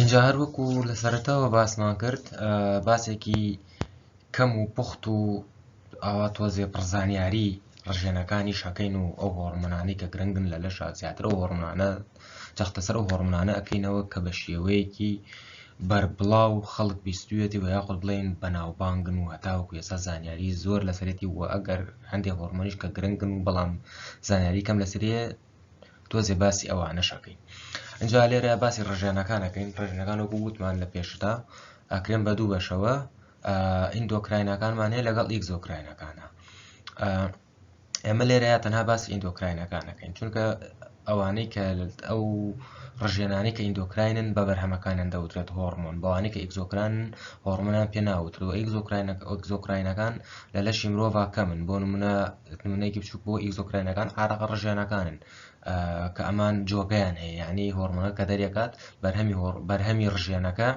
اینجا هەروەکو لە سەرەتاوە باسمان کرد باسێکی کەم و پوخت و ئاوا تۆزێ پڕزانیاری ڕژێنەکانی شەکەین و ئەو هۆرمۆنانەی کە گرنگن لە لەشە زیاتر ئەو هۆرمۆنانە جەختەسەر ئەو هۆرمۆنانە ئەکەینەوە کە بە شێوەیەکی بەربڵاو خەڵک بیستوێتی و یاخود بڵێن بەناوبانگن و هەتاوەکو ئێستا زانیاری زۆر لەسەرێتی و ئەگەر هەندێک هۆرمۆنیش کە گرنگن و بەڵام زانیاری کەم لەسەرێ تۆزێ باسی ئەوانە شەکەین. اینجا لێرە باسی ڕژێنەکانەکەین. ڕژێنەکان وەکو گوتمان لە پێشدا ئەکرێن بە دوو بەشەوە، ئیندۆکراینەکانمان هەیە لەگەڵ ئیگزۆکراینەکانە. ئێمە لێرەیە تەنها باسی ئیندۆکراینەکانەکەین، چونکە ئەوانەی کە ئەو ڕژێنانەی کە ئیندۆکراینن بە بەرهەمەکانیان دەوترێت هۆرمۆن، بەوانەی کە ئیگزۆکراینن هۆرمۆنیان پێ ناوترێت. و ئیگزۆکراینەکان لە لەشی مرۆڤ کەمن. بۆ نمونەیەکی بچووک بۆ ئیگزۆکراینەکان عارەقە ڕژێنەکانن کە ئەمان جۆگەیان هەیە، یعنی هۆرمۆنە کە دەرێکات بەرهەمی ڕژێنەکە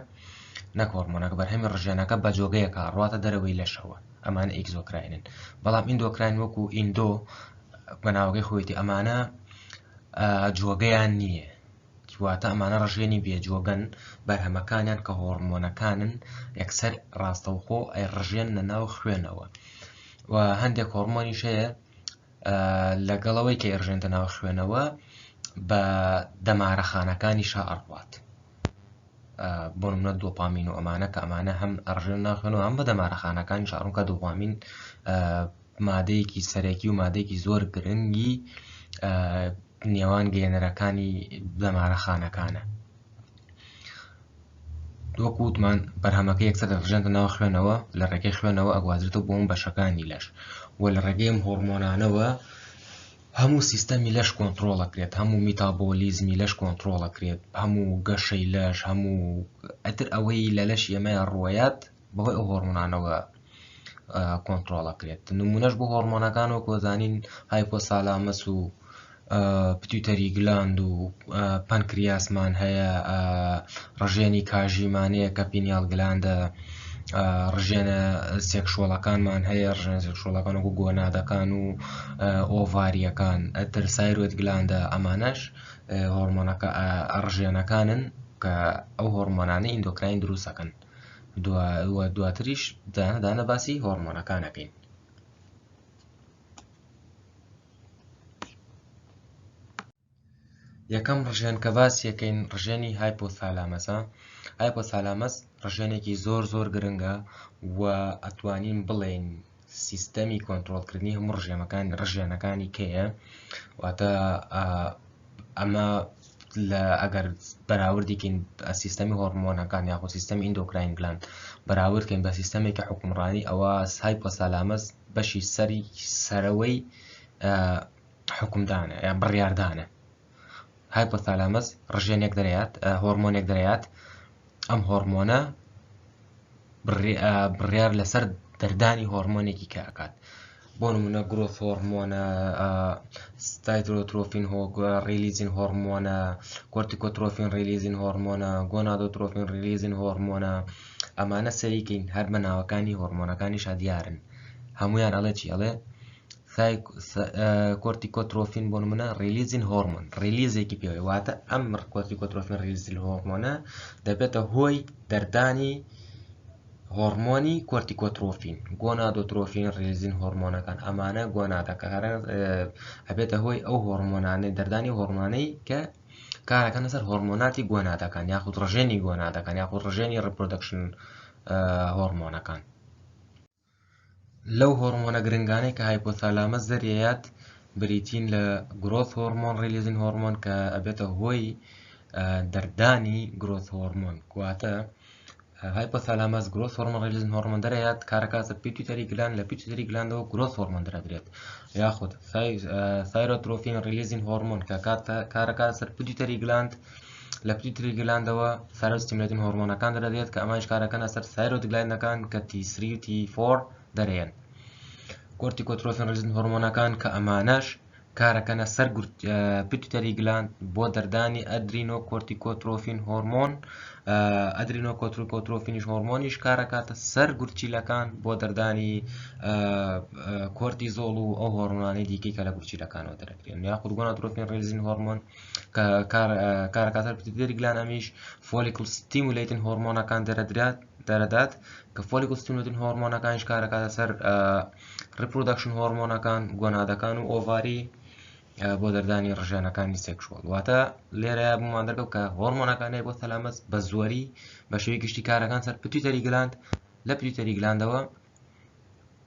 نەک هۆرمۆنەکە بەرهەمی ڕژێنەکە بە جۆگەیەکە ڕواتە دەرەوەی لەشەوە، ئەمانە ئیگزۆکراینن. بەڵام ئیندۆکراین وەکو ئیندۆ بەناوەکەی خۆیەتی ئەمانە جۆگەیان نییە، واتە ئەمانە ڕژێنی بێجۆگەن، بەرهەمەکانیان کە هۆرمۆنەکانن یەکسەر ڕاستەوخۆ ئەی ڕژێنە ناو خوێنەوە. و هەندێک هۆرمۆنیش هەیە لەگەڵەوەی کە ئێڕژێنتە ناو خوێنەوە بە دەمارەخانەکانی ئەڕوات. بۆ نمونە دۆپامین و ئەمانە کە ئەمانە هەم ئەڕژێن ناو خوێنەوە هەم بە دەمارەخانەکانی ئەڕۆن، کە دۆپامین مادەیەکی سەرەکی و مادەیەکی زۆر گرنگی نێوان گەێنەرەکانی دەمارەخانەکانە. وەکو وتمان بەرهەمەکە یەکسەر دەڕژێنتە ناو خوێنەوە، لە ڕێگەی خوێنەوە ئەگوازرێتەوە بۆ ئەم بەشەکانی لەش، و لە ڕێگەی ئەم هۆرمۆنانەوە هەموو سیستەمی لەش کۆنتڕۆڵەکرێت، هەموو میتابۆلیزمی لەش کۆنتڕۆڵەکرێت، هەموو گەشەی لەش، هەموو ئەتر ئەوەی لە لەش ئێمەیە ڕوایەت بەهۆی ئەو هۆرمۆنانەوە کۆنتڕۆڵەکرێت. نمونەش بۆ هۆرمۆنەکانەوە کۆزانین هایپۆسالامەس و پتیوتەری گلاند و پەنکریاسمان هەیە، ڕژێنی کاژیمانەیە کە پینیال گلاندە، ڕژێنە سێکشۆڵەکانمان هەیە، ڕژێنە سێکشۆڵەکان وەکو گۆنادەکان و ئۆڤاریەکان، ئەتر سایرۆید گلاندە، ئەمانەش هۆرمۆنەکە ڕژێنەکانن کە ئەو هۆرمۆنانە ئیندۆکراین دروستەکەن. دواتریش دانە باسی هۆرمۆنەکانەکەین. یەکەم ڕژێن کە باسیەکەین ڕژێنی هایپۆثالامەسە. هایپۆثالامەس ڕژێنێکی زۆر زۆر گرنگە و ئەتوانین بڵێن سیستەمی کۆنتڕۆڵکردنی هەموو ڕژێنەکانی کەیە. واتە ئەمە ئەگەر بەراوردیکەین سیستەمی هۆرمۆنەکان یاخود سیستەمی ئیندۆکراین گلاند بەراوردکەین بە سیستەمێکی حکومڕانی، ئەوە هایپۆثالامەس بەشی سەرەوەی حکومدانە یا بڕیاردانە. هایپۆثالامەس ڕژێنێک دەرەیات، هۆرمۆنێک دەرەیات، ئەم هۆرمۆنە بڕیار لەسەر دەردانی هۆرمۆنێکی کە ئەکات. بۆ نمونە گرۆث هۆرمۆنە، ستایترۆترۆفین ریلیزین هۆرمۆنە، کۆرتیکۆترۆفین ریلیزین هۆرمۆنە، گۆنادۆترۆفین ریلیزین هۆرمۆنە، ئەمانە سەریکەین هەر بە ناوەکانی هۆرمۆنەکانیشا دیارن. هەمویان ئەڵێ چی ئەڵێ؟ کۆرتیکۆترۆفین بۆ نمونە ریلیزین هۆرمۆن، ریلیزێکی پێوەی، واتە ئەم کۆرتیکۆترۆفین ریلیزین هۆرمۆنە دەبێتە هۆی دەردانی هۆرمۆنی کۆرتیکۆترۆفین. گۆنادۆترۆفین ریلیزین هۆرمۆنەکان ئەمانە گۆنادەکەرە ئەبێتە هۆی ئەو هۆرمۆنانەی دەردانی هۆرمۆنەی کە کارەکەن لەسەر هۆرمۆناتی گۆنادەکان یاخود ڕژێنی گۆنادەکان یاخود ڕژێنی ڕیپرۆدەکشن هۆرمۆنەکان. لەو هۆرمۆنە گرنگانەی کە هایپۆثالامەس دەرێت بریتین لە گرۆث هۆرمۆن ریلیزین هۆرمۆن کە ئەبێتە هۆی دەردانی گرۆث هۆرمۆن. واتە هایپۆثالامەس گرۆث هۆرمۆن ریلیزین هۆرمۆن دەرەیات، کارەکاتە پیتوتەری گلاند، لە پیتوتەری گلاندەوە گرۆث هۆرمۆن دەرەدرێت، یاخود تایرۆترۆفین ریلیزین هۆرمۆن کە کارەکات سەر پیتوتەری گلاند، لە پیتوتەری گلاندەوە تایرۆستیمولێتین هۆرمۆنەکان دەرەدرێت کە ئەمانش کارەکەنە سەر تایرۆید گلاندەکان کە T3 و T4 دەرێن. کۆرتیکۆترۆفین ریلیزین هۆرمۆنەکان کە ئەمانەش کارەکەنە سەر پیتوتەری گلاند بۆ دەردانی ئەدرینۆکۆرتیکۆترۆفین هۆرمۆن. ئەدرینۆکۆرتیکۆترۆفینیش هۆرمۆنیش کارەکاتە سەر گورچیلەکان بۆ دەردانی کۆرتیزۆڵ و ئەو هۆرمۆنانەی دیکەی کە لە گورچیلەکانەوە دەرەکرێن. یاخود گۆنادۆتروفین ریلیزین هۆرمۆن کە کارەکاتە پیتوتەری گلاند ئەمیش فۆلیکل ستیمولیتین هۆرمۆنەکان دەرەدات کە فۆلیکل ستیمولیتین هۆرمۆنەکانیش کارەکاتە سەر ریپرۆدەکشن هۆرمۆنەکان گۆنادەکان و ئۆڤاری بۆ دەردانی ڕژێنەکانی سێکشوەڵ. واتە لێرە بمان دەرکەوت کە هۆرمۆنەکانی بۆ تەلامەس بە زۆری بە شێوەی گشتی کارەکان سەر پیتوتەری گلاند، لە پیتوتەری گلاندەوە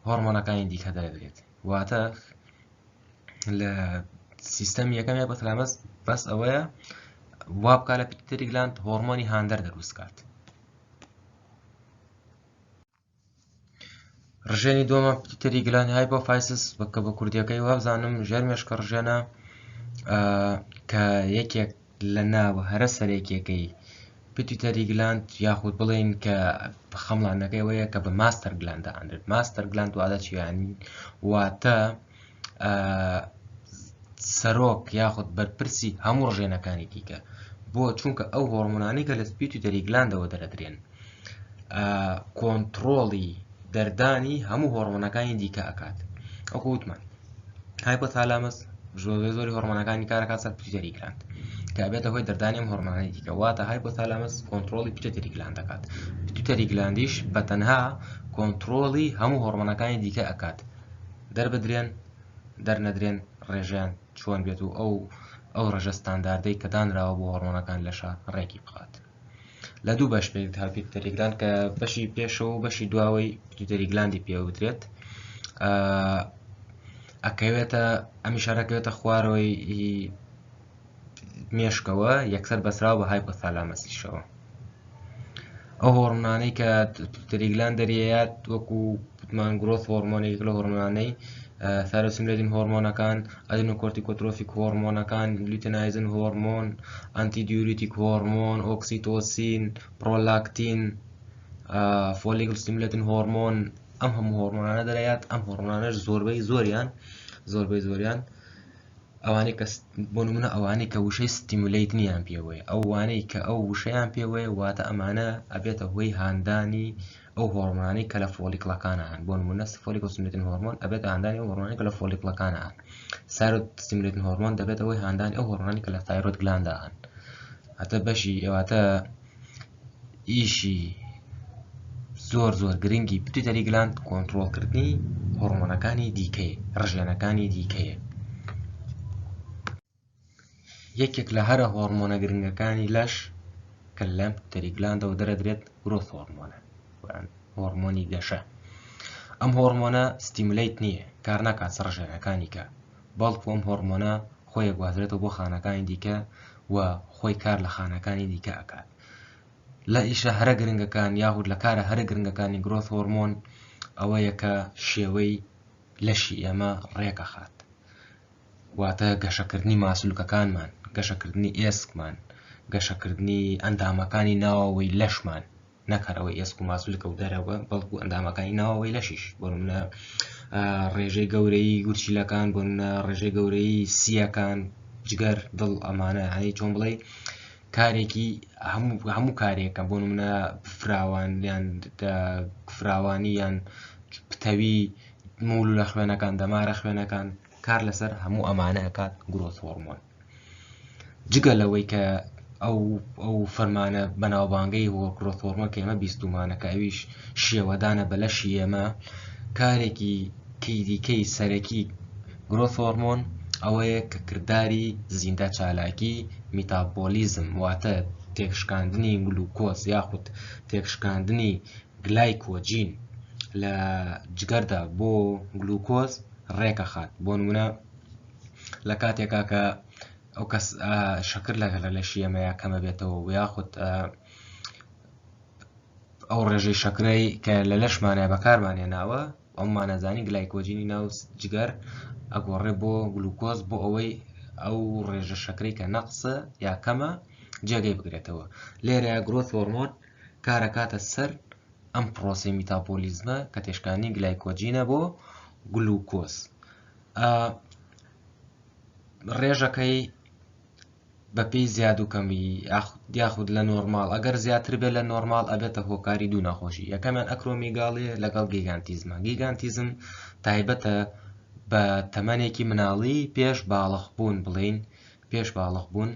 هۆرمۆنەکانی دیکە دەرەدرێت. واتە لە سیستەمی یەکەم بۆ تەلامەس بەس ئەوەیە وا بکات لە پیتوتەری گلاند هۆرمۆنی هاندەر دەروست کات. ڕژێنی دووەمە پیتوتەری گلاند هایپۆفایسس کە بە کوردیەکەی وابزانم ژێرمێشکە ڕژێنە کە یەکێک لە ناوە هەرە سەرێکیەکەی پیتوتەری گلاند یاخود بڵێن کە خەمڵانەکەی ئەوەیە کە بە ماستەر گلاند دەئاندرێت. ماستەر گلاند واتە چیانی؟ واتە سەرۆک یاخود بەرپرسی هەموو ڕژێنەکانی دیکە، بۆ چونکە ئەو هۆرمۆنانەی کە لە پیتوتەری گلاندەوە دەرەدرێن کۆنتڕۆڵی دەردانی هەموو هۆرمۆنەکانی دیکە ئەکات. ئەوکو وتمان هایپۆتالامەس زۆری هۆرمۆنەکانی کارەکات سەر پیتوتەری گلاند کە ئەبێتە هۆی دەردانی ئەم هۆرمۆنانی دیکە. واتە هایپۆتالامەس کۆنتڕۆڵی پیتوتەری گلاند دەکات. پیتوتەری گلاندیش بەتەنها کۆنتڕۆڵی هەموو هۆرمۆنەکانی دیکە ئەکات، دەربدرێن دەرنەدرێن ڕێژیان چۆن بێت و ئەو ڕێژە ستانداردەی کە دانراوە بۆ هۆرمۆنەکان لەشە ڕێکی بخات. لە دوو بەش پێ وترا پیتوتەری گلاند کە بەشی پێشەوە و بەشی دواوەی پیتوتەری گلاندی پێوترێت. ئەکەوێتە ئەمیشارەکەوێتە خوارەوەی مێشکەوە یەکسەر بەسراو بە هایپۆتالامەسیشەوە. ئەو هۆرمۆنانەی کە پیتوتەری گلاند دەریەیات وەکو وتمان گرۆث هۆرمۆنێک لە هۆرمۆنانەی تایرۆسیمولێتین هۆرمۆنەکان، ئەدرینۆکۆرتیکۆترۆفیک هۆرمۆنەکان، لوتینایزن هۆرمۆن، ئەنتیدیوریتیک هۆرمۆن، ئۆکسیتۆسین، پرۆلاکتین، فۆلیکل ستیمولێتین هۆرمۆن، ئەم هەموو هۆرمۆنانە دەرەیات. ئەم هۆرمۆنانەش زۆربەی زۆریان ئەوانەی کە بۆ نمونە ئەوانەی کە وشەی ستیمولیتنیان پێوەیە، ئەوانەی کە ئەو وشەیان پێوەیە واتە ئەمانە ئەبێتە هۆی هاندانی ئەو هۆرمۆنانەی کە لە فۆلیکڵەکانە هەن. بۆ نمونە فۆلیکل ستیمولێتین هۆرمۆن ئەبێتە هاندانی ئەو هۆرمۆنانەی کە لە فۆلیکڵەکانە هەن. سایرۆت ستیمولێتین هۆرمۆن دەبێتە هۆی هاندانی ئەو هۆرمۆنانی کە لە تایرۆید گلاندا هەن. هەتە بەشی ئێواتە ئیشی زۆر گرنگی پیتوتەری گلاند کۆنتڕۆڵکردنی هۆرمۆنەکانی دیکەیە، ڕژێنەکانی دیکەیە. یەکێک لە هەرە هۆرمۆنە گرنگەکانی لەش کە لەم پیتوتەری گلاندەوە دەرەدرێت گرۆث هۆرمۆنە، هۆرمۆنی گەشە. ئەم هۆرمۆنە ستیمولیت نییە، کار ناکات ڕژێنەکانی کە، بەڵکو ئەم هۆرمۆنە خۆی گوازرێتەوە بۆ خانەکانی دیکە و خۆی کار لە خانەکانی دیکە ئەکات. لە ئیشە هەرە گرنگەکان یاخود لە کارە هەرە گرنگەکانی گرۆث هۆرمۆن ئەوەیە کە شێوەی لەشی ئێمە ڕێکەخات، واتە گەشەکردنی ماسوولکەکانمان، گەشەکردنی ئێسکمان، گەشەکردنی ئەندامەکانی ناوەوەی لەشمان، نەکەرەوەی ئێسک و ماسوولکە و دەرەوە، بەڵکو ئەندامەکانی ناوەوەی لەشیش. بۆ نمونە ڕێژەی گەورەی گورچیلەکان، بۆ نمونە ڕێژەی گەورەی سیەکان، جگەر، دڵ، ئەمانە هەنی چۆن بڵێ کارێکی هەموو کارێکە. بۆ نمونە فراوانی یان پتەوی مول لە خوێنەکان، دەمارە خوێنەکان، کار لەسەر هەموو ئەمانە ئەکات گرۆث هۆرمۆن. جگە لەوەی کە ئەو فەرمانە بەناوبانگەی گرۆث هۆرمۆن کە ئێمە بیستومانە کە ئەویش شێوەدانە بە لەشی ئێمە، کارێکی دیکەی سەرەکی گرۆث هۆرمۆن ئەوەیە کە کردداری زیندە چالاکی میتابۆلیزم، واتە تێکشکاندنی گلوکۆز یاخود تێکشکاندنی گلایکۆجین لە جگەردا بۆ گلوکۆز ڕێکەخات. بۆ نمونە لە کاتێکا کە ئەو کەس شەکر لە لەشی ئێمەیە کەمە بێتەوە و یاخود ئەو ڕێژەی شەکرەی کە لە لەشمانە بەکارمانێناوە ئەومانەزانی گلایکۆجینی ناو جگەر ئەگۆڕێ بۆ گلوکۆز بۆ ئەوەی ئەو ڕێژە شەکرەی کە نەقسە یا کەمە جێگەی بگرێتەوە. لێرە گرۆث هۆرمۆن کارەکاتە سەر ئەم پرۆسەی میتابۆلیزمە کە تێکشکاندنی گلایکۆجینە بۆ گلوکۆز. ڕێژەکەی بەپێی زیاد و کەمی یاخود لە نۆرمال ئەگەر زیاتر بێت لە نۆرمال ئەبێتە هۆکاری دوو نەخۆشی. یەکەمیان ئەکرۆمیگاڵیە لەگەڵ گیگانتیزمە. گیگانتیزم تایبەتە بە تەمەنێکی مناڵی پێش باڵغ بوون بڵین پێش باڵغ بوون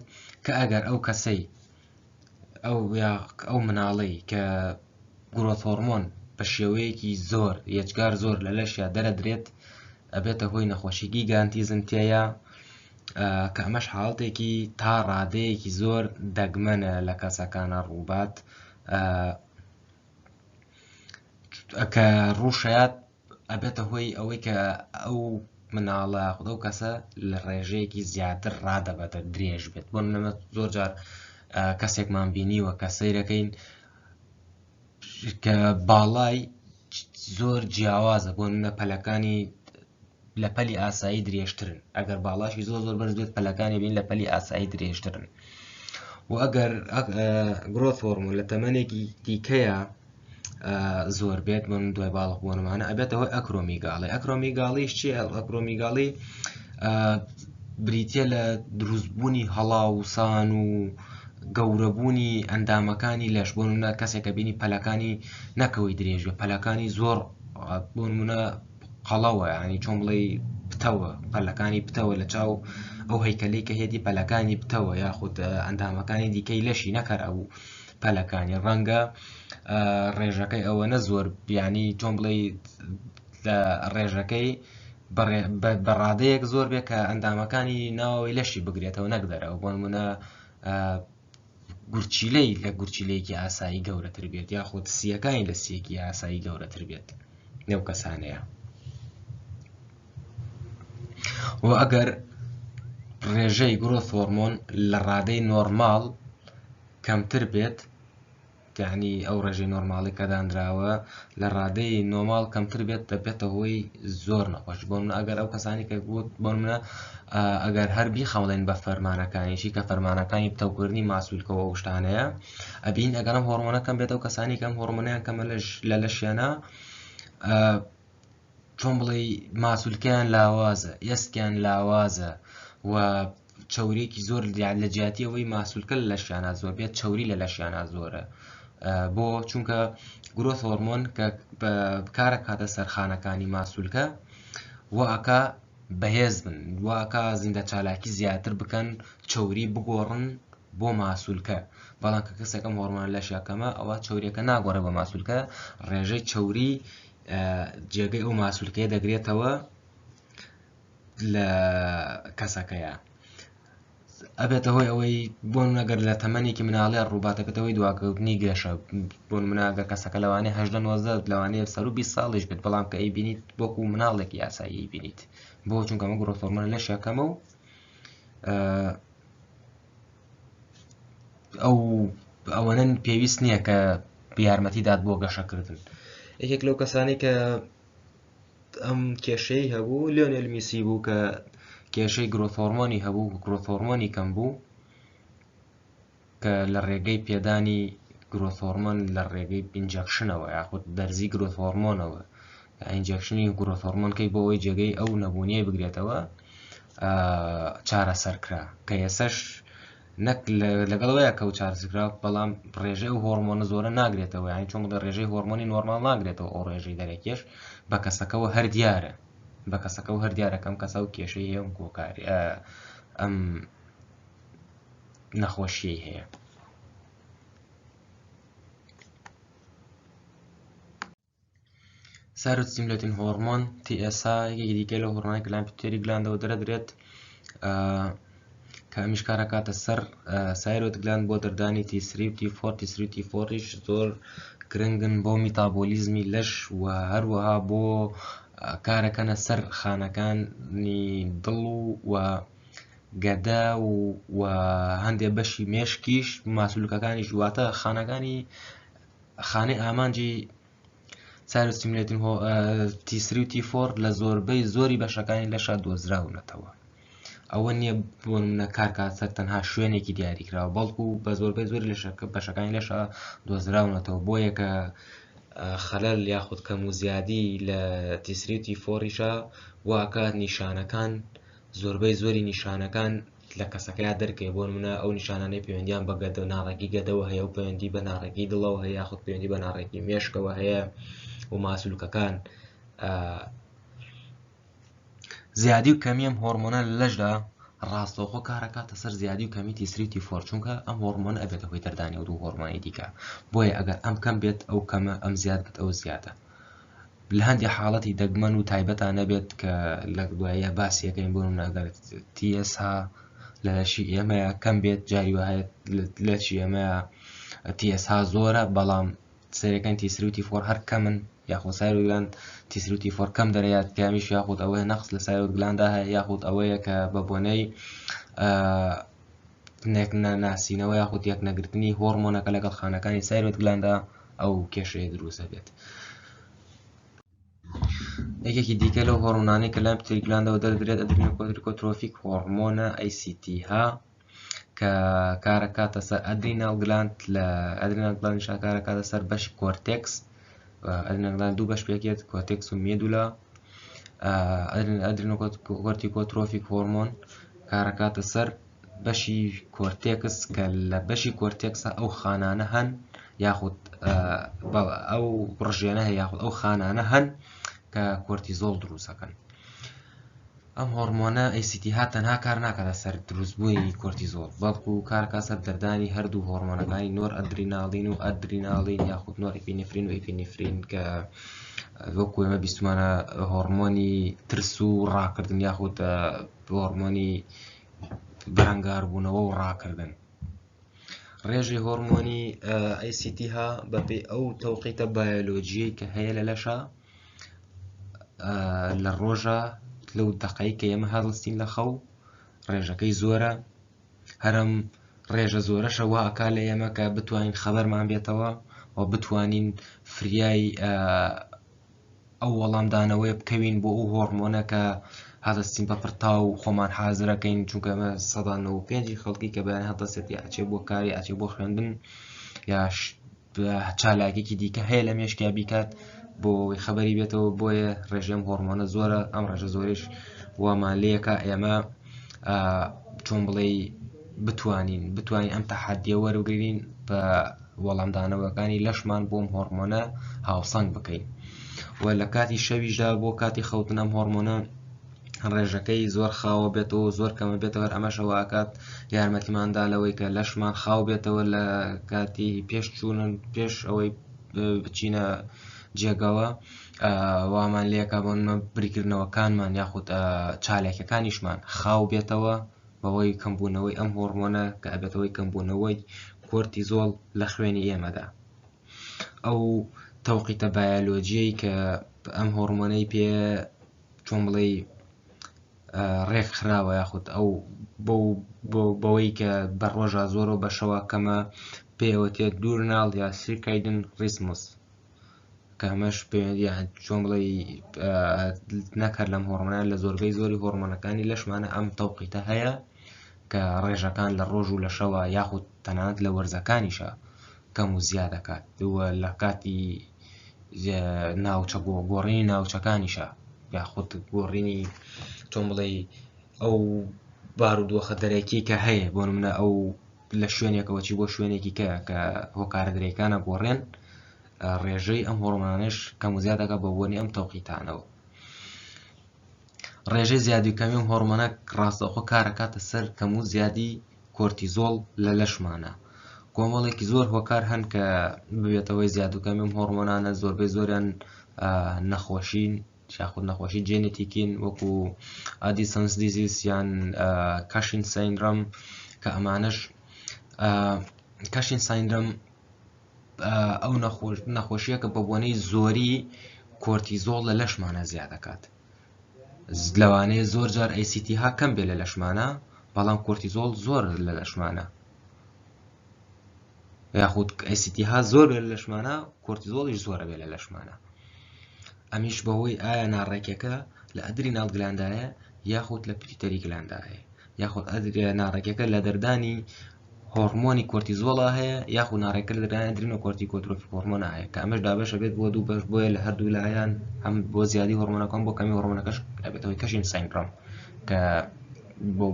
کە ئەگەر ئەو کەسەی ئەو مناڵەی کە گرۆت هۆرمۆن بە شێوەیەکی زۆر یەجگار زۆر لە لەشیا دەرەدرێت ئەبێتە هۆی نەخۆشی گیگانتیزم تێیە کە ئەمەش حاڵەتێکی تا ڕادەیەکی زۆر دەگمەنە لە کەسەکانە ڕووبات کە ڕووشەیات ئەبێتە هۆی ئەوەی کە ئەو مناڵە خودە و کەسە لە ڕێژەیەکی زیاتر ڕادەبەتە درێژ بێت. بۆ نمونە زۆر جار کەسێکمان بینیوە کە سەیرەکەین کە باڵای زۆر جیاوازە بۆ نمونە پەلەکانی لە پەلی ئاسایی درێژترن. ئەگەر باڵاشی زۆر بەرز بێت پەلەکانی بین لە پەلی ئاسایی درێژترن. و ئەگەر گرۆت هۆرمۆن لە تەمەنێکی دیکەیە زۆر بێت من دوای باڵغ بوونمانە ئەبێتە هۆی ئەکرۆمیگاڵی. ئەکرۆمیگاڵیش چیە؟ ئەکرۆمیگاڵی بریتیە لە دروستبوونی هەڵاوسان و گەورەبوونی ئەندامەکانی لەش. بۆ نمونە کەسێکە بینی پەلەکانی نەکەوەی درێژ بێت پەلەکانی زۆر بۆ نمونە قەڵەوە ینی چۆن بڵێ پتەوە پەلەکانی پتەوە لە چاو ئەو هەیکەلەی کە هێدی پەلەکانی پتەوە یاخود ئەندامەکانی دیکەی لەشی نەکەر ئەو پەلەکانی ڕەنگە ڕێژەکەی ئەوەنە زۆر بیانی چۆن بڵێ لە ڕێژەکەی بەڕادەیەک زۆر بێت کە ئەندامەکانی ناوەوەی لەشی بگرێتەوە نەک دەرەوە. بۆ نمونە گورچیلەی لە گورچیلەیەکی ئاسایی گەورەتر بێت یاخود سیەکانی لە سیەکی ئاسایی گەورەتر بێت نێو کەسانەیە. و ئەگەر ڕێژەی گرۆت هۆرمۆن لە ڕادەی نۆرماڵ کەمتر بێت یعنی ئەو ڕێژەی نۆرماڵی کە دانراوە لە ڕادەی نۆرماڵ کەمتر بێت دەبێتە هۆی زۆر نەخۆش. بۆ نمونە ئەگەر ئەو کەسانی کە گوت بۆ نمونە ئەگەر هەر بیخەڵێن بە فەرمانەکانیشی کە فەرمانەکانی پتەوکردنی ماسوولکەوە ئەو شتانەیە ئەبین ئەگەر ئەم هۆرمۆنە کەم بێت ئەو کەسانی کەم هۆرمۆنیان کەمە لە لەشیانە چۆن بڵێ ماسوولکیان لاوازە ئێستیان لاوازە و چەورێکی زۆر لە جیاتیەوەی ماسوولکە لە لەشیانە زۆر بێت چەوری لە لەشیانە زۆرە. بۆ چونکە گرۆت هۆرمۆن کە کارە کاتە سەرخانەکانی ماسوولکە واکە بەهێز بن واکە زیندە چالاکی زیاتر بکەن چەوری بگۆڕن بۆ ماسوولکە. بەڵام کە کەسێکم هۆرمۆن لەشیەکەمە ئەوە چەوریەکە ناگۆڕێ بە ماسوولکە ڕێژەی چەوری جێگەی ئەو ماسوولکەیە دەگرێتەوە لە کەسەکەیە. ئەبێتە هۆی ئەوەی بۆ نەگەر لە تەمەنێکی مناڵی ڕووباتە بێتەوەی دواکەوتنی گەشە. بۆ مناگەر کەسەکە لەوانەیە 18 لەوانەیە سەر و 20 ساڵیش بێت بەڵام کە ئەی بینیت وەکو مناڵێکی یاسایی بینیت. بۆ چونکە ئەمە گرۆت هۆرمۆن لەشیەکەمە و ئەوەنە پێویست نییە کە یارمەتی داد بۆ گەشەکردن. یەکێک لەو کەسانی کە ئەم کێشەی هەبوو لیۆنێل میسی بوو کە کێشەی گرۆت هۆرمۆنی هەبوو گرۆت هۆرمۆنی کەم بوو کە لە ڕێگەی پێدانی گرۆت هۆرمۆن لە ڕێگەی ئینجەکشنەوە یاخود دەرزی گرۆت هۆرمۆنەوە ئینجەکشنی گرۆت هۆرمۆنکەی بۆ ئەوەی جێگەی ئەو نەبوونیە بگرێتەوە چارەسەرکرا کە ئێسەش نەک لەگەڵەوەیە کە و چارەسەرکرا بەڵام ڕێژەی ئەو هۆرمۆنە زۆرە ناگرێتەوە یانی چۆن بڵێ ڕێژەی هۆرمۆنی نۆرمال ناگرێتەوە ئەو ڕێژەی دەرەکیش بە کەسەکەەوە هەر دیارە بە کەسەکە و هەر دیارەکەم کەسە و کێشەی هەیە و کۆکاری ئەم نەخۆشیی هەیە. سایروتۆکسین هۆرمۆن TSH یەکێکی دیکە لە هۆرمۆنێک لە پیتۆری گلاندەوە دەرەدرێت کە ئەمیش کارە کاتە سەر سایرۆت گلاند بۆ دەردانی T3 و T4 T3 و T4ش زۆر گرنگن بۆ میتابۆلیزمی لەش و هەروەها بۆ کارەکەنە سەر خانەکانی دڵ و گەدە و هەندێک بەشی مێشکیش ماسوولکەکانی واتە خانەکانی خانەی ئامانجی سایروتۆکسین T3 و T4 لە زۆربەی زۆری بەشەکانی لەشە دۆزراونەتەوە. ئەوە نییە بۆ نمونە کارکاتەر تەنها شوێنێکی دیاریکراوە بەڵکو بە زۆربەی زۆری بەشەکانی لەشە دۆزراونەتەوە بۆ یەکە خەلەل یاخود کەم و زیادی لە T3 و T4یشە واکە نیشانەکان زۆربەی زۆری نیشانەکان لە کەسەکەی دەرکەی بۆ نمونە ئەو نیشانانەی پەیوەندیان بە گەدە ناڕێکی گەدەوە هەیە و پەیوەندی بە ناڕێکی دڵەوە هەیە یاخود پەیوەندی بە ناڕێکی مێشکەوە هەیە و ماسوولکەکان زیادی و کەمی ئەم هۆرمۆنە لە لەشدا ڕاستەوخۆ کارەکاتە سەر زیادی و کەمی تیسری و تیفۆر چونکە ئەم هۆرمۆنە ئەبێتە هۆی دەردانی و دوو هۆرمۆنی دیکە بۆیە ئەگەر ئەم کەم بێت ئەو کەمە ئەم زیاد بێت ئەو زیادە لە هەندی حاڵەتی دەگمەن و تایبەتان نەبێت کە لە دواییە باسیەکەین بۆ نەگەر TSH لە لەشی ئێمەیە کەم بێت جاری وهەیە لەشی ئێمەیە TSH زۆرە بەڵام سەرەکەن تیسری و تیفۆر هەر کەمن یاخود سایرۆگلاند تیسری و تیفۆر کەم دەرەیات کامیش یاخود ئەوەیە نەقص لە سایرۆگلاندا هەیە یاخود ئەوەیە کە بە بۆنەی ناسینەوە یاخود یەک نەگرتنی هۆرمۆنەکە لەگەڵ خانەکانی سایرۆگلاندا ئەو کێشەیە دروستە بێت. یەکێکی دیکە لەو هۆرمۆنانەی کە لەم پتریگلاندەوە دەردرێت ئەدرینۆکۆتروفیک هۆرمۆنە ACTH کە کارەکاتە سەر ئەدرینال گلاند لە ئەدرینال گلاندیش کارەکاتە سەر بەشی کۆرتێکس ئەدرینال گلاند دوو بەش پێکێت کۆرتێکس و مێدولا ئەدرینۆکۆرتیکۆتروفیک هۆرمۆن کارەکاتە سەر بەشی کۆرتێکس کە لە بەشی کۆرتێکسە ئەو خانانە هەن یاخود ئەو ڕژێنە هەیە یاخود ئەو خانانە هەن کە کۆرتیزۆڵ دروستەکەن. ئەم هۆرمۆنە ACTH تەنها کار ناکاتە سەر دروستبوونی کۆرتیزۆڵ بەڵکو کارکا سەر دەردانی هەردوو هۆرمۆنەکانی نۆر ئەدرینالین و ئەدرینالین یاخود نۆر ئیپینفرین و ئیپینفرین کە وەکو ئێمە بیستمانە هۆرمۆنی ترس و ڕاکردن یاخود هۆرمۆنی بەرەنگاربوونەوە و ڕاکردن. ڕێژی هۆرمۆنی ACTH بەپێی ئەو تەوقیتە بایۆلۆجیەی کە هەیە لە لەشە لە ڕۆژە لەو دەقەی کە ئێمە هەڵستین لە خەو ڕێژەکەی زۆرە هەرم ڕێژە زۆرەشە وا ئەکا لە ئێمە کە بتوانین خەبەرمان بێتەوە و بتوانین فریای ئەو وەڵامدانەوەی بکەوین بۆ ئەو هۆرمۆنە کە هەڵستین بە پرتا و خۆمان حازرەکەین چونکە ئەمە 95 خەڵکی کە بەیان هەڵدەستێتی ئاچێ بۆ کاری ئاچێ بۆ خوێندن یا چالاکێکی دیکە هەیە لە مێشکیا بیکات بۆ خەبەری بێتەوە بۆیە ڕێژەم هۆرمۆنە زۆرە ئەم ڕێژە زۆریش وامان لەیەکە ئێمە چۆن بڵێ بتوانین ئەم تەحەدیە وەرگرین بە وەڵامدانەوەکانی لەشمان بۆم هۆرمۆنە هاوسەنگ بکەین و لە کاتی شەویشدا بۆ کاتی خەوتن ئەم هۆرمۆنە ڕێژەکەی زۆر خاوە بێتەوە زۆر کەمە بێتەوە ئەمەشەوە ئاکات یارمەتیماندا لەوەی کە لەشمان خاو بێتەوە لە کاتی پێش چوونن پێش ئەوەی بچینە جێگەوە وامان لێکە بۆنمە بریکردنەوەکانمان یاخود چالێکەکانیشمان خاو بێتەوە بەوەی کەمبوونەوەی ئەم هۆرمۆنە کە ئەبێتەوەی کەمبوونەوەی کۆرتیزۆڵ لە خوێنی ئێمەدا. ئەو تەوقیتە بایۆلۆجیەی کە ئەم هۆرمۆنەی پێ چۆن بڵێ ڕێک خراوە یاخود ئەو بەوەی کە بە ڕۆژە زۆر و بەشەوە کەمە پێوەتێت دورناڵ یا سیرکایدن ریسموس کە ئەمەش پەیوەندی چۆن بڵێ نەکرد لەم هۆرمۆنە لە زۆربەی زۆری هۆرمۆنەکانی لەشمانە ئەم تەوقیتە هەیە کە ڕێژەکان لە ڕۆژ و لە شەوە یاخود تەنانەت لە وەرزەکانیشە کەم و زیادەکات لە کاتی ناوچە گۆڕینی ناوچەکانیشە یاخود گۆڕینی چۆن بڵێ ئەو بارودۆخە دەرەکی کە هەیە بۆ نمونە ئەو لە شوێنێکەوە چی بۆ شوێنێکی کە هۆکارە درێکانە گۆڕێن ڕێژەی ئەم هۆرمۆنانش کەم و زیادەکە بە بۆنی ئەم تەوقیتانەوە. ڕێژەی زیادی و کەمی ئەم هۆرمۆنە ڕاستەوخۆ کارەکاتە سەر کەم و زیادی کۆرتیزۆڵ لە لەشمانە. کۆمەڵێکی زۆر هۆکار هەن کە ببێتەوەی زیاد و کەمی ئەم هۆرمۆنانە زۆربەی زۆریان نەخۆشین یاخود نەخۆشی جێنێتیکین وەکو ئادیسەنس دیزیز یان کاشین سایندرۆم کە ئەمانش کاشین سایندرۆم ئەو نەخۆشیە کە بە بۆنەی زۆری کۆرتیزۆڵ لە لەشمانە زیاد دەکات. لەوانەیە زۆر جار ACTH کەم بێ لە لەشمانە بەڵام کۆرتیزۆڵ زۆر لە لەشمانە یاخود ACTH زۆر بێ لە لەشمانە کۆرتیزۆڵیش زۆرە بێ لە لەشمانە. ئەمیش بەهۆی ئایا ناڕێکەکە لە ئەدرینال گلاندایە یاخود لە پیتەری گلاندایە یاخود ناڕێکەکە لە دەردانی هۆرمۆنی کۆرتیزۆڵە هەیە یاخود ناڕێکە لە دەردانی ئەدرینۆکۆرتیکۆتروفیک هۆرمۆنە هەیە کە ئەمەش دابەشە بێت بۆ دوو بەش بۆیە لە هەردوو لایەن هەم بۆ زیادی هۆرمۆنەکان بۆ کەمی هۆرمۆنەکەش ئەبێتەوەی کاشین سایندرۆم کە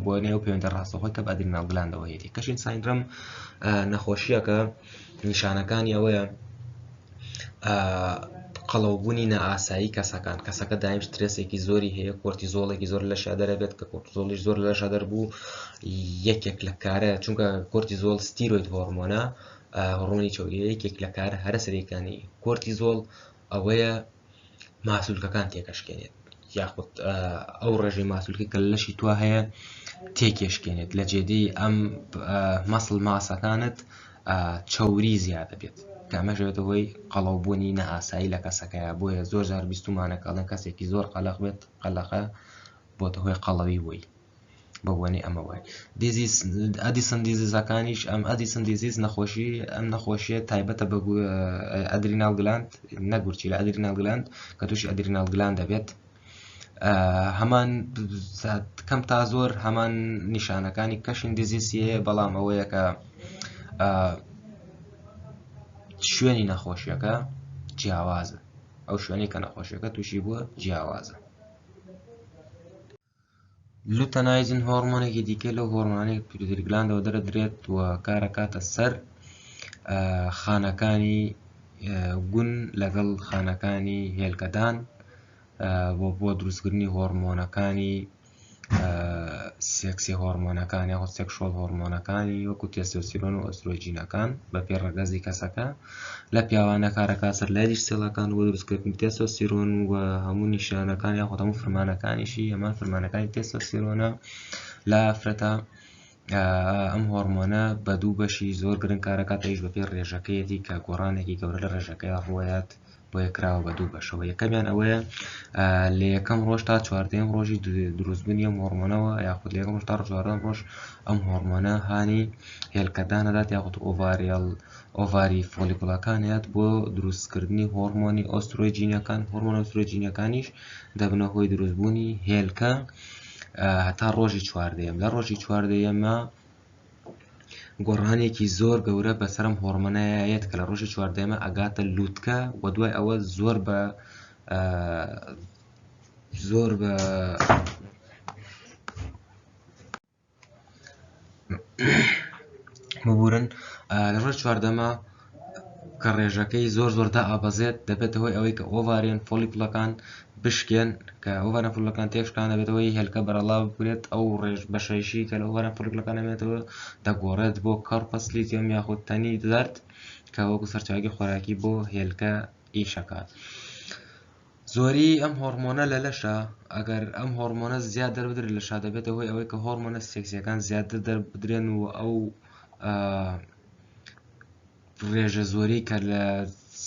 بۆ نێو پەیوەندە ڕاستەوخۆی کە بە ئەدرینال گلاندەوە هەیەی. کەشین سایندرۆم نەخۆشیە کە نیشانەکانی ئەوەیە قەڵەوبوونی نائاسایی کەسەکە دایم سترێسێکی زۆری هەیە، کۆرتیزۆڵێکی زۆر لەشا دەرەبێت کە کۆرتیزۆڵیش زۆر لەشا دەربوو یەکێک لە کارە، چونکە کۆرتیزۆڵ ستیرۆید هۆرمۆنە، هۆرمۆنی چۆلیە، یەکێک لە کار هەرە سەرەکانی کۆرتیزۆڵ ئەوەیە ماسوولکەکان تێکەشکێنێت، یاخود ئەو ڕێژەی ماسوولکی کە لەشی توا هەیە تێکێشکێنێت لە جێدەی ئەم مەسڵ ماسەکانت چەوری زیادە بێت، کە ئەمەشێتە هۆی قەڵەوبوونی نەئاسایی لە کەسەکەیە. بۆیە زۆر جار بیستمانەکەڵێن کەسێکی زۆر قەلەق بێت، قەلەقە بۆتە هۆی قەڵەوی بووی بە وێنەی ئەمەوەی. ئەدیسن دیزیزەکانیش ئەم ئەدیسن دیزیز نەخۆشی ئەم نەخۆشیە تایبەتە بە ئەدرینال گلاند، نەگورچی لە ئەدرینال گلاند کە تووشی ئەدرینال گلاند دەبێت. هەمان کەم تا زۆر هەمان نیشانەکانی کەشین دیزیسی هەیە، بەڵام ئەوەیە کە شوێنی نەخۆشیەکە جیاوازە، ئەو شوێنی کە نەخۆشیەکە تووشی بووە جیاوازە. لوتەنایزن هۆرمۆنێکی دیکە لەو هۆرمۆنانەی پیتوتری گلاندەوە دەرەدرێت و کارەکاتە سەر خانەکانی گون لەگەڵ خانەکانی هێلکەدان بۆ دروستکردنی هۆرمۆنەکانی سێکسی هۆرمۆنەکان یاخود سێکشوەڵ هۆرمۆنەکانی وەکو تێستۆستیرۆن و ئۆسترۆجینەکان بە پێڕەگەزی کەسەکە. لە پیاوانە کارەکات سەر لایدیش سێڵەکان بۆ دروستکردنی تێستۆستیرۆن و هەموو نیشانەکان یاخود هەموو فرمانەکانیشی ئەمان فرمانەکانی تێستۆستیرۆنە. لە ئافرەتە ئەم هۆرمۆنە بە دوو بەشی زۆر گرنگ کارەکاتەوەیش بە پێ ڕێژەکەیەتی کە گۆڕانێکی گەورە لە ڕێژەکەی ڕوایەت بۆ یەکراوە بە دوو بەشەوە. یەکەمیان ئەوەیە لە یەکەم ڕۆژ تا چواردەیەم ڕۆژی دروستبوونی ئەم هۆرمۆنەوە، یاخود لە یەکەم ڕۆژ تا چواردەم ڕۆژ ئەم هۆرمۆنە هانی هێلکەدانەدات یاخود ئۆڤاری فۆلیکوڵەکان هەیەت بۆ دروستکردنی هۆرمۆنی ئۆسترۆجینەکان. هۆرمۆن ئۆسترۆجینەکانیش دەبنە هۆی دروستبوونی هێلکە هەتا ڕۆژی چواردەیەم. لە ڕۆژی چواردەیەمە گۆڕانێکی زۆر گەورە بەسەرم هۆرمۆنەیەت کە لە ڕۆژی چواردەیەمە ئەگاتە لووتکە و دوای ئەوە زۆر بە ببورن. لە ڕۆژ چواردەمە کە ڕێژەکەی زۆر دائەبەزێت دەبێتە هۆی ئەوەی کە ئۆڤاریۆن فۆلیکوڵەکان بشکێن، کە ئۆڤاریۆن فۆلیکوڵەکان تێکشکان دەبێتە هۆی هێلکە بەرەڵاو بکرێت. ئەو ڕێژ بەشەیشی کە لە ئۆڤاریۆن فۆلیکوڵەکان دەبێتەوە دەگۆڕێت بۆ کۆرپەس لیتیۆم یاخود تەنی زەرد کە وەکو سەرچاوەی خۆراکی بۆ هێلکە ئیشەکات. زۆری ئەم هۆرمۆنە لە لەشە ئەگەر ئەم هۆرمۆنە زیاد دەربدرێت لەشا دەبێتە هۆی ئەوەی کە هۆرمۆنە سێکسیەکان زیاتر دەربدرێن و ئەو ڕێژە زۆری کە لە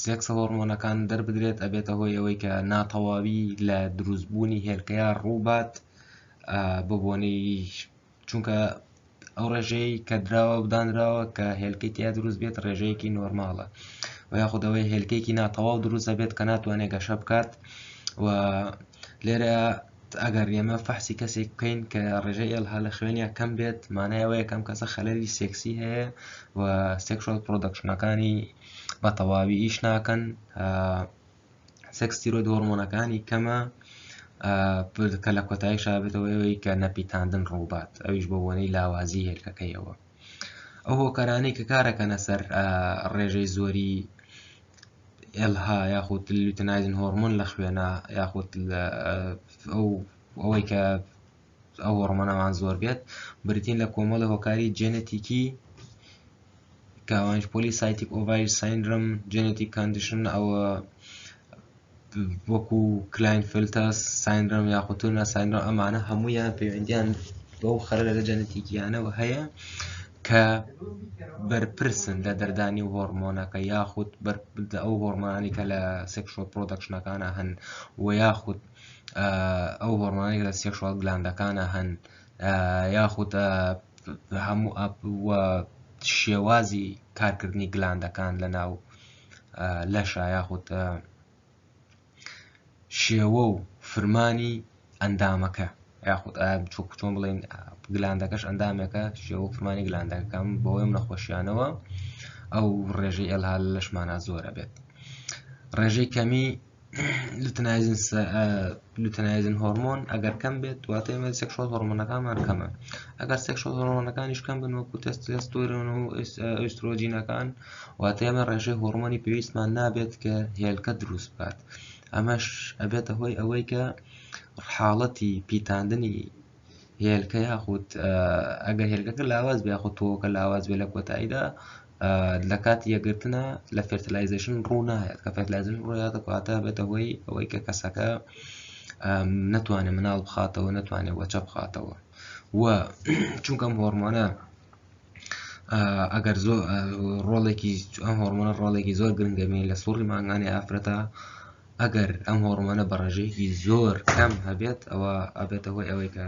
سێکسە هۆرمۆنەکان دەربدرێت ئەبێتە هۆی ئەوەی کە ناتەواوی لە دروستبوونی هێلکەیە ڕووبات بۆ بۆنەی، چونکە ئەو ڕێژەی کە دراوە بدانراوە کە هێلکەی تیا دروست بێت ڕێژەیەکی نۆرماڵە، و یاخود ئەوەی هێلکەیەکی ناتەواو دروست دەبێت کە ناتوانێت گەشە بکات. و لێرە ئەگەر ئێمە فەحسی کەسێک بکەین کە ڕێژەی ئێڵها لە خوێنیا کەم بێت، مانای ئەوەیە کەم کەسە خەلەلی سێکسی هەیە و سێکشوەڵ پرۆدەکشنەکانی بە تەواوی ئیش ناکەن، سێکس تیرۆید هۆرمۆنەکانی کەمە، کە لە کۆتاییشا بێتەوەی کە نەپیتاندن ڕووبات، ئەویش بە وەنەی لاوازی هێلکەکەیەوە. ئەو هۆکارانەی کە کارەکەنە سەر ڕێژەی زۆری ئێڵها یاخود لوتەنایزن هۆرمۆن لە خوێنە یاخود ئەوەی کە ئەو هۆرمۆنەمان زۆر بێت، بریتین لە کۆمەڵی هۆکاری جێنێتیکی کە ئەوانش پۆلیسایتیک ئۆڤاری سایندرۆم، جێنێتیک کاندیشن، ئەوە وەکو کلاینفێلتەر سایندرۆم یاخود تورنەر سایندرۆم، ئەمانە هەموویان پەیوەندیان بەو خەلەلە جێنێتیکیانەوە هەیە کە بەرپرسن لە دەردانی هۆرمۆنەکە یاخود ئەو هۆرمۆنانی کە لە سێکشوەڵ پرۆدەکشنەکانە هەن و یاخود ئەو هۆرمۆنانی لە سێکشوەڵ گلاندەکانە هەن یاخود هەموو شێوازی کارکردنی گلاندەکان لە ناو لەشە یاخود شێوە و فرمانی ئەندامەکە یاخود چۆن بڵێن گلاندەکەش ئەندامێکە، شێوە و فرمانی گلاندەکەم بەوەی نەخۆشیانەوە ئەو ڕێژەی ئێڵها لەشمانە زۆرە بێت. ڕێژەی کەمی لوتنایزن هۆرمۆن ئەگەر کەم بێت دواتە ئێمە سێکشوەڵ هۆرمۆنەکانمان کەمە. ئەگەر سێکشوەڵ هۆرمۆنەکانیش کەم بن وەکو تێستۆستێرۆن و ئۆیسترۆجینەکان واتە ئێمە ڕێژەی هۆرمۆنی پێویستمان نابێت کە هێلکە دروست بکات. ئەمەش ئەبێتە هۆی ئەوەی کە حاڵەتی پیتاندنی هێلکە یاخود ئەگەر هێلکەکە لاواز بێ یاخود تۆوەکە لاواز بێ لە کۆتاییدا لە کاتی یەکگرتنە لە فێرتیلایزێشن ڕوو نایەت کە فێرتیلایزێشن ڕوویاتە کەواتە بێتە هۆی ئەوەی کە کەسەکە نەتوانێت مناڵ بخاتەوە نەتوانێت وەچە بخاتەوە. و چونکە ئەم هۆرمۆنە ئەگەر زۆر ڕۆڵێکی ئەم هۆرمۆنە ڕۆڵێکی زۆر گرنگە بێت لە سووڕی ماگانی ئافرەتە، ئەگەر ئەم هۆرمۆنە بە ڕێژەیەکی زۆر کەم هەبێت ئەوە ئەبێتە هۆی ئەوەی کە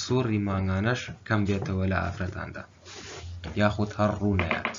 سووڕی ماگانەش کەم بێتەوە لە ئافرەتاندا یاخود هەر ڕوو نەیات.